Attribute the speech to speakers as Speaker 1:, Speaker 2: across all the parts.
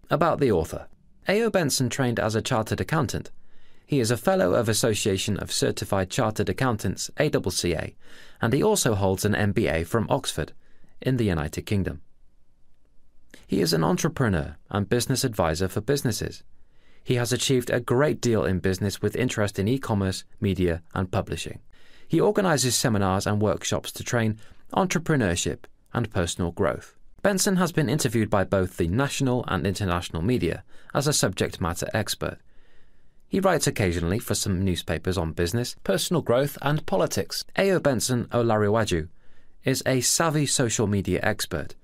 Speaker 1: About the author. A.O. Benson trained as a chartered accountant. He is a fellow of Association of Certified Chartered Accountants, ACCA, and he also holds an MBA from Oxford, in the United Kingdom. He is an entrepreneur and business advisor for businesses. He has achieved a great deal in business with interest in e-commerce, media, and publishing. He organizes seminars and workshops to train entrepreneurship and personal growth. Benson has been interviewed by both the national and international media as a subject matter expert. He writes occasionally for some newspapers on business, personal growth, and politics. A.O. Benson Olariwaju is a savvy social media expert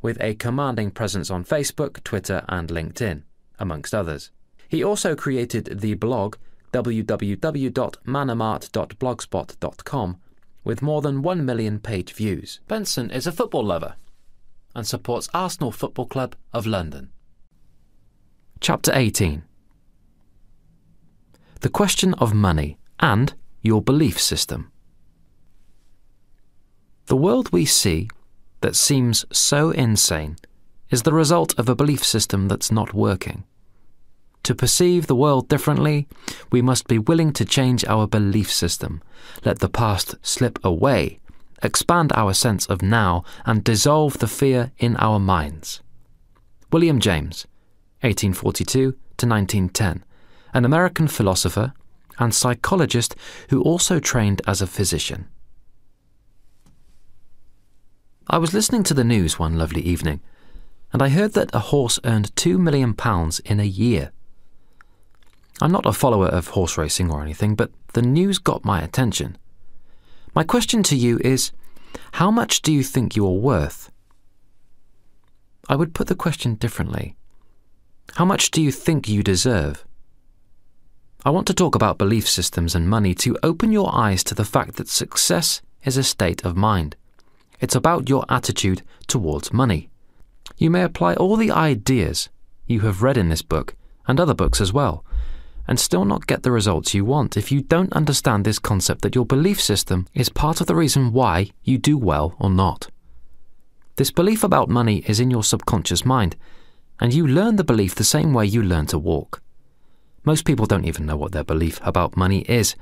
Speaker 1: with a commanding presence on Facebook, Twitter, and LinkedIn, amongst others. He also created the blog www.manamart.blogspot.com with more than 1 million page views. Benson is a football lover and supports Arsenal Football Club of London. Chapter 18. The question of money and your belief system. The world we see that seems so insane is the result of a belief system that's not working. To perceive the world differently, we must be willing to change our belief system, let the past slip away, expand our sense of now, and dissolve the fear in our minds. William James, 1842 to 1910, an American philosopher and psychologist who also trained as a physician. I was listening to the news one lovely evening, and I heard that a horse earned £2 million in a year. I'm not a follower of horse racing or anything, but the news got my attention. My question to you is, how much do you think you are worth? I would put the question differently. How much do you think you deserve? I want to talk about belief systems and money to open your eyes to the fact that success is a state of mind. It's about your attitude towards money. You may apply all the ideas you have read in this book, and other books as well, and still not get the results you want if you don't understand this concept that your belief system is part of the reason why you do well or not. This belief about money is in your subconscious mind, and you learn the belief the same way you learn to walk. Most people don't even know what their belief about money is,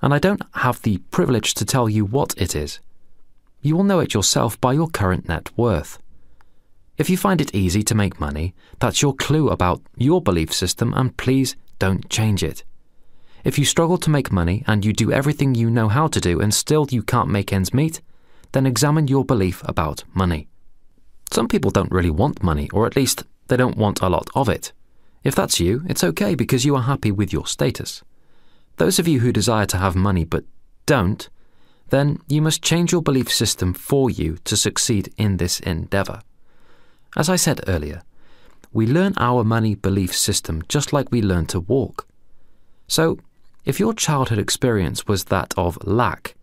Speaker 1: and I don't have the privilege to tell you what it is. You will know it yourself by your current net worth. If you find it easy to make money, that's your clue about your belief system, and please don't change it. If you struggle to make money and you do everything you know how to do and still you can't make ends meet, then examine your belief about money. Some people don't really want money, or at least they don't want a lot of it. If that's you, it's okay because you are happy with your status. Those of you who desire to have money but don't, then you must change your belief system for you to succeed in this endeavor. As I said earlier, we learn our money belief system just like we learn to walk. So, if your childhood experience was that of lack,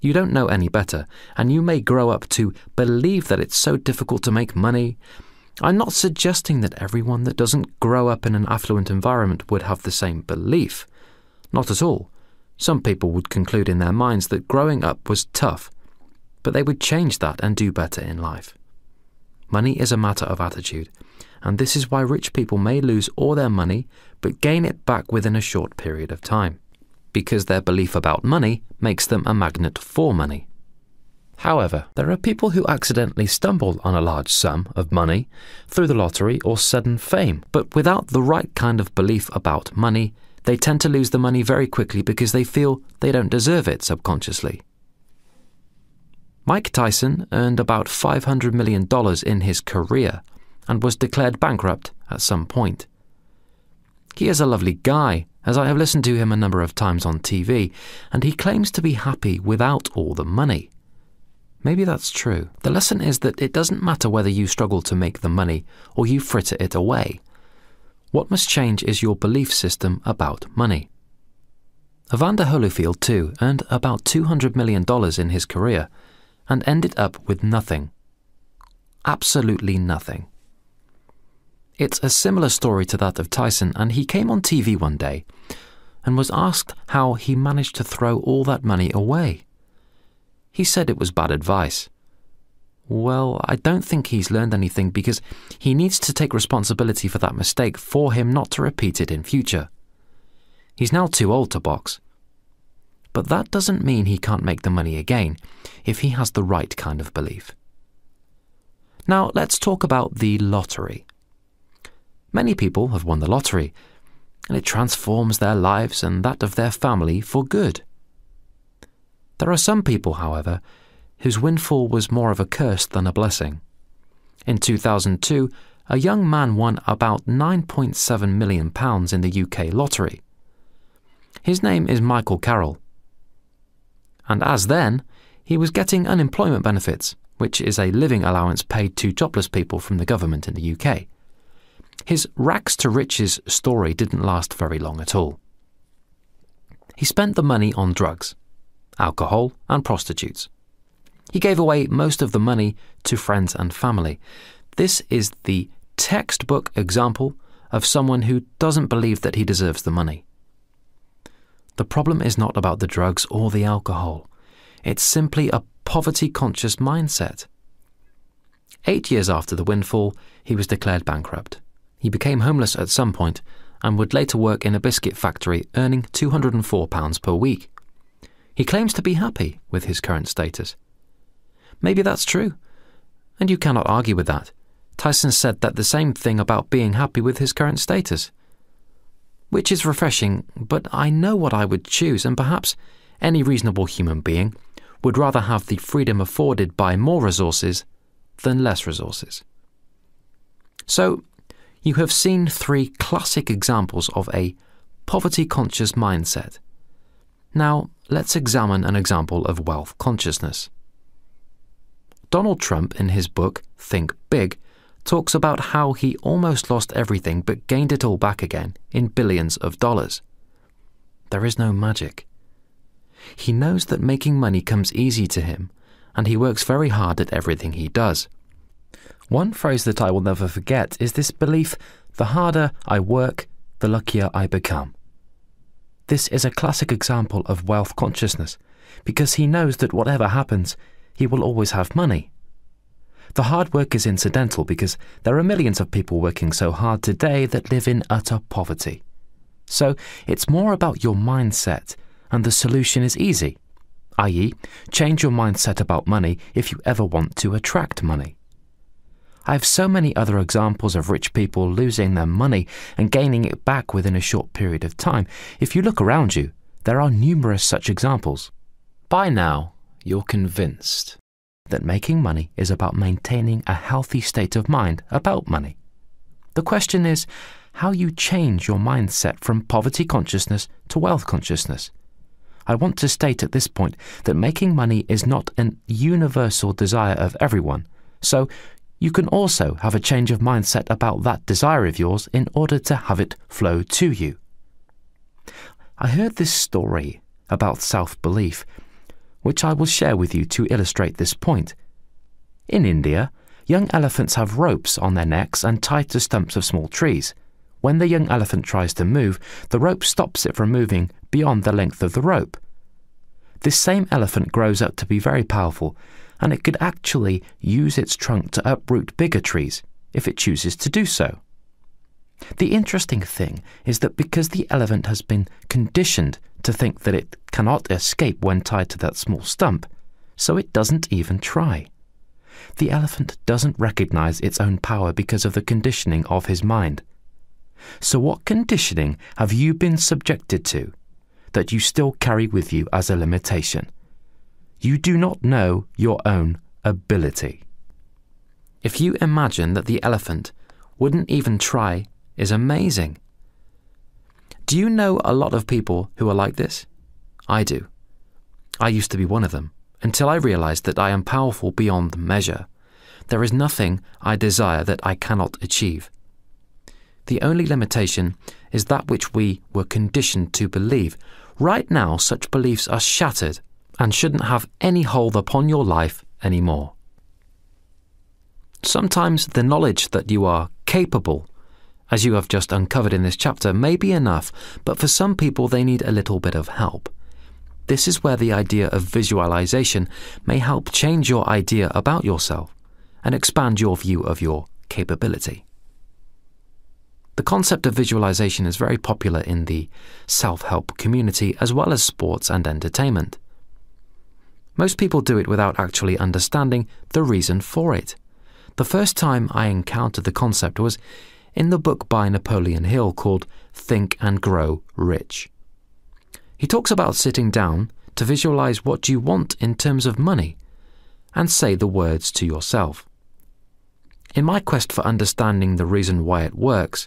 Speaker 1: you don't know any better, and you may grow up to believe that it's so difficult to make money. I'm not suggesting that everyone that doesn't grow up in an affluent environment would have the same belief. Not at all. Some people would conclude in their minds that growing up was tough, but they would change that and do better in life. Money is a matter of attitude, and this is why rich people may lose all their money but gain it back within a short period of time, because their belief about money makes them a magnet for money. However, there are people who accidentally stumble on a large sum of money through the lottery or sudden fame, but without the right kind of belief about money, they tend to lose the money very quickly because they feel they don't deserve it subconsciously. Mike Tyson earned about $500 million in his career and was declared bankrupt at some point. He is a lovely guy, as I have listened to him a number of times on TV, and he claims to be happy without all the money. Maybe that's true. The lesson is that it doesn't matter whether you struggle to make the money or you fritter it away. What must change is your belief system about money. Evander Holyfield, too, earned about $200 million in his career and ended up with nothing. Absolutely nothing. It's a similar story to that of Tyson, and he came on TV one day and was asked how he managed to throw all that money away. He said it was bad advice. Well, I don't think he's learned anything because he needs to take responsibility for that mistake for him not to repeat it in future. He's now too old to box. But that doesn't mean he can't make the money again if he has the right kind of belief. Now, let's talk about the lottery. Many people have won the lottery, and it transforms their lives and that of their family for good. There are some people, however, whose windfall was more of a curse than a blessing. In 2002, a young man won about £9.7 million in the UK lottery. His name is Michael Carroll. And as then, he was getting unemployment benefits, which is a living allowance paid to jobless people from the government in the UK. His rags to riches story didn't last very long at all. He spent the money on drugs, alcohol and prostitutes. He gave away most of the money to friends and family. This is the textbook example of someone who doesn't believe that he deserves the money. The problem is not about the drugs or the alcohol. It's simply a poverty-conscious mindset. 8 years after the windfall, he was declared bankrupt. He became homeless at some point and would later work in a biscuit factory, earning £204 per week. He claims to be happy with his current status. Maybe that's true, and you cannot argue with that. Tyson said that the same thing about being happy with his current status, which is refreshing, but I know what I would choose, and perhaps any reasonable human being would rather have the freedom afforded by more resources than less resources. So, you have seen 3 classic examples of a poverty-conscious mindset. Now, let's examine an example of wealth consciousness. Donald Trump, in his book Think Big, talks about how he almost lost everything but gained it all back again in billions of dollars. There is no magic. He knows that making money comes easy to him, and he works very hard at everything he does. One phrase that I will never forget is this belief: the harder I work, the luckier I become. This is a classic example of wealth consciousness, because he knows that whatever happens, he will always have money. The hard work is incidental because there are millions of people working so hard today that live in utter poverty. So it's more about your mindset, and the solution is easy, i.e., change your mindset about money if you ever want to attract money. I have so many other examples of rich people losing their money and gaining it back within a short period of time. If you look around you, there are numerous such examples. By now, you're convinced that making money is about maintaining a healthy state of mind about money. The question is how you change your mindset from poverty consciousness to wealth consciousness. I want to state at this point that making money is not an universal desire of everyone, so you can also have a change of mindset about that desire of yours in order to have it flow to you. I heard this story about self-belief, which I will share with you to illustrate this point. In India, young elephants have ropes on their necks and tied to stumps of small trees. When the young elephant tries to move, the rope stops it from moving beyond the length of the rope. This same elephant grows up to be very powerful, and it could actually use its trunk to uproot bigger trees if it chooses to do so. The interesting thing is that because the elephant has been conditioned to think that it cannot escape when tied to that small stump, so it doesn't even try. The elephant doesn't recognize its own power because of the conditioning of his mind. So what conditioning have you been subjected to that you still carry with you as a limitation? You do not know your own ability. If you imagine that the elephant wouldn't even try is amazing. Do you know a lot of people who are like this? I do. I used to be one of them, until I realized that I am powerful beyond measure. There is nothing I desire that I cannot achieve. The only limitation is that which we were conditioned to believe. Right now, such beliefs are shattered and shouldn't have any hold upon your life anymore. Sometimes the knowledge that you are capable, as you have just uncovered in this chapter, may be enough, but for some people they need a little bit of help. This is where the idea of visualization may help change your idea about yourself. and expand your view of your capability. The concept of visualization is very popular in the self-help community as well as sports and entertainment. Most people do it without actually understanding the reason for it. The first time I encountered the concept was in the book by Napoleon Hill called Think and Grow Rich. He talks about sitting down to visualize what you want in terms of money and say the words to yourself. In my quest for understanding the reason why it works,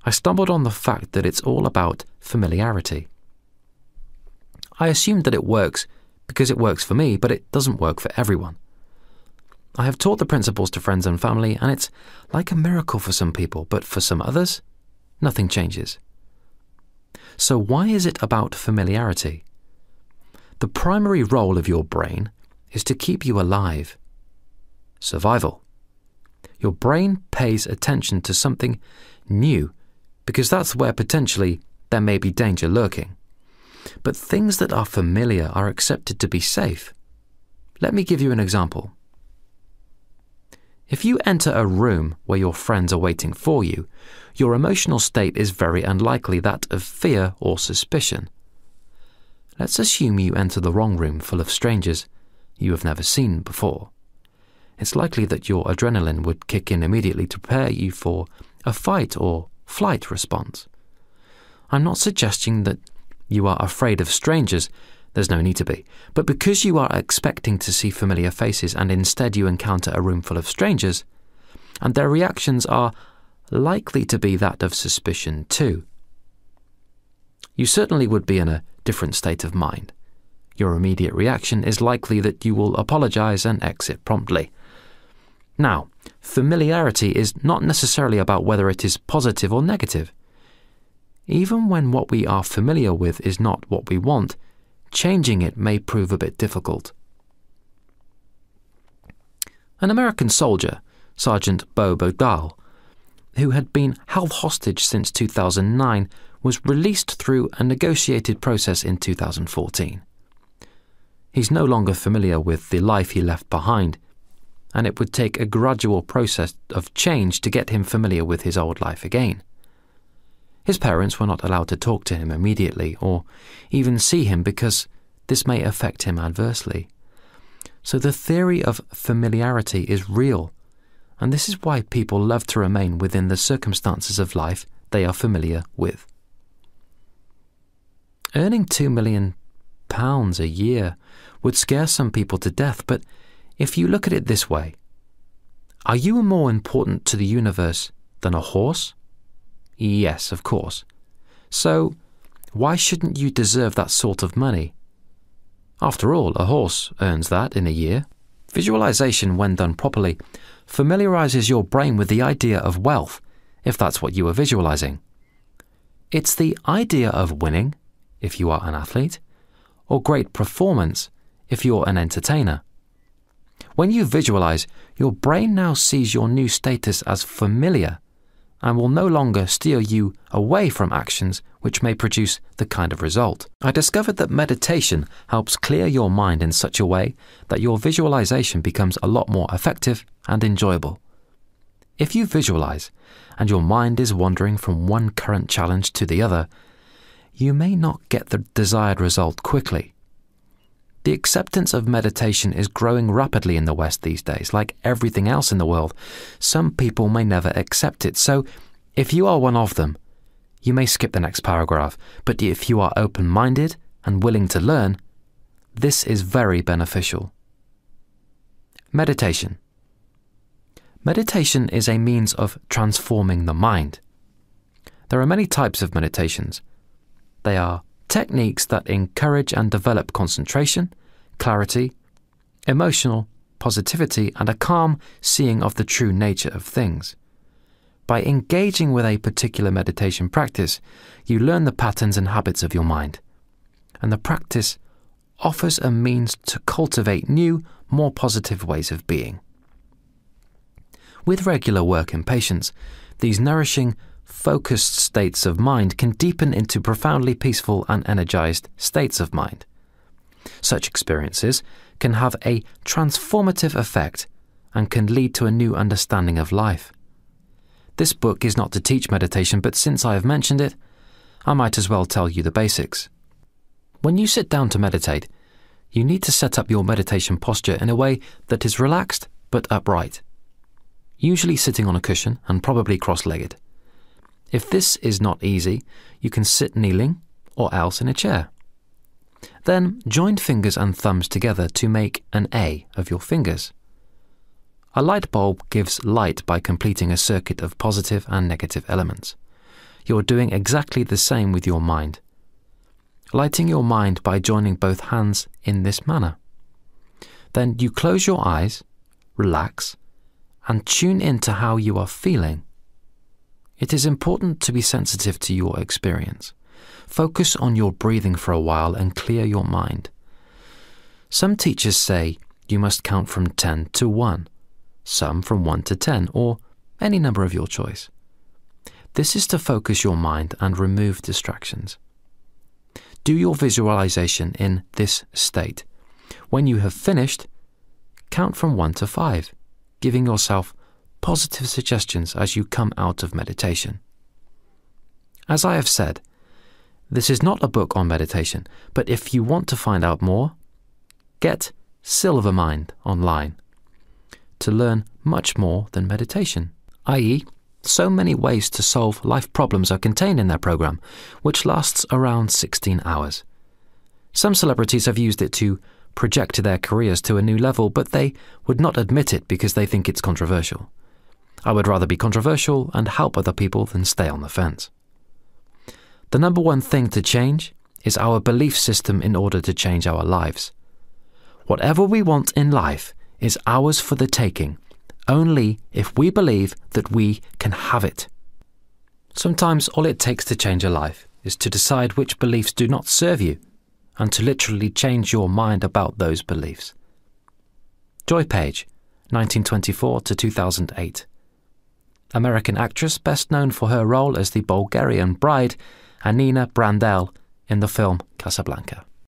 Speaker 1: I stumbled on the fact that it's all about familiarity. I assumed that it works because it works for me, but it doesn't work for everyone. I have taught the principles to friends and family, and it's like a miracle for some people, but for some others, nothing changes. So why is it about familiarity? The primary role of your brain is to keep you alive. Survival. Your brain pays attention to something new because that's where potentially there may be danger lurking. But things that are familiar are accepted to be safe. Let me give you an example. If you enter a room where your friends are waiting for you, your emotional state is very unlikely that of fear or suspicion. Let's assume you enter the wrong room full of strangers you have never seen before. It's likely that your adrenaline would kick in immediately to prepare you for a fight or flight response. I'm not suggesting that you are afraid of strangers, there's no need to be, but because you are expecting to see familiar faces and instead you encounter a room full of strangers, and their reactions are likely to be that of suspicion too. You certainly would be in a different state of mind. Your immediate reaction is likely that you will apologize and exit promptly. Now, familiarity is not necessarily about whether it is positive or negative. Even when what we are familiar with is not what we want, changing it may prove a bit difficult. An American soldier, Sergeant Bo Bodal, who had been held hostage since 2009, was released through a negotiated process in 2014. He's no longer familiar with the life he left behind, and it would take a gradual process of change to get him familiar with his old life again. His parents were not allowed to talk to him immediately or even see him because this may affect him adversely. So the theory of familiarity is real, and this is why people love to remain within the circumstances of life they are familiar with. Earning £2 million a year would scare some people to death, but if you look at it this way, are you more important to the universe than a horse? Yes, of course. So, why shouldn't you deserve that sort of money? After all, a horse earns that in a year. Visualization, when done properly, familiarizes your brain with the idea of wealth, if that's what you are visualizing. It's the idea of winning, if you are an athlete, or great performance, if you're an entertainer. When you visualize, your brain now sees your new status as familiar and will no longer steer you away from actions which may produce the kind of result. I discovered that meditation helps clear your mind in such a way that your visualization becomes a lot more effective and enjoyable. If you visualize and your mind is wandering from one current challenge to the other, you may not get the desired result quickly. The acceptance of meditation is growing rapidly in the West these days. Like everything else in the world, some people may never accept it. So, if you are one of them, you may skip the next paragraph. But if you are open-minded and willing to learn, this is very beneficial. Meditation. Meditation is a means of transforming the mind. There are many types of meditations. They are techniques that encourage and develop concentration, clarity, emotional positivity, and a calm seeing of the true nature of things. By engaging with a particular meditation practice, you learn the patterns and habits of your mind, and the practice offers a means to cultivate new, more positive ways of being. With regular work and patience, these nourishing, focused states of mind can deepen into profoundly peaceful and energized states of mind. Such experiences can have a transformative effect and can lead to a new understanding of life. This book is not to teach meditation, but since I have mentioned it, I might as well tell you the basics. When you sit down to meditate, you need to set up your meditation posture in a way that is relaxed but upright, usually sitting on a cushion and probably cross-legged. If this is not easy, you can sit kneeling or else in a chair. Then join fingers and thumbs together to make an A of your fingers. A light bulb gives light by completing a circuit of positive and negative elements. You're doing exactly the same with your mind, lighting your mind by joining both hands in this manner. Then you close your eyes, relax, and tune into how you are feeling. It is important to be sensitive to your experience. Focus on your breathing for a while and clear your mind. Some teachers say you must count from 10 to 1, some from 1 to 10, or any number of your choice. This is to focus your mind and remove distractions. Do your visualization in this state. When you have finished, count from 1 to 5, giving yourself positive suggestions as you come out of meditation. As I have said, this is not a book on meditation, but if you want to find out more, get Silver Mind online to learn much more than meditation, i.e., so many ways to solve life problems are contained in their program, which lasts around 16 hours. Some celebrities have used it to project their careers to a new level, but they would not admit it because they think it's controversial. I would rather be controversial and help other people than stay on the fence. The number one thing to change is our belief system in order to change our lives. Whatever we want in life is ours for the taking, only if we believe that we can have it. Sometimes all it takes to change a life is to decide which beliefs do not serve you and to literally change your mind about those beliefs. Joy Page, 1924 to 2008. American actress best known for her role as the Bulgarian bride, Anina Brandel, in the film Casablanca.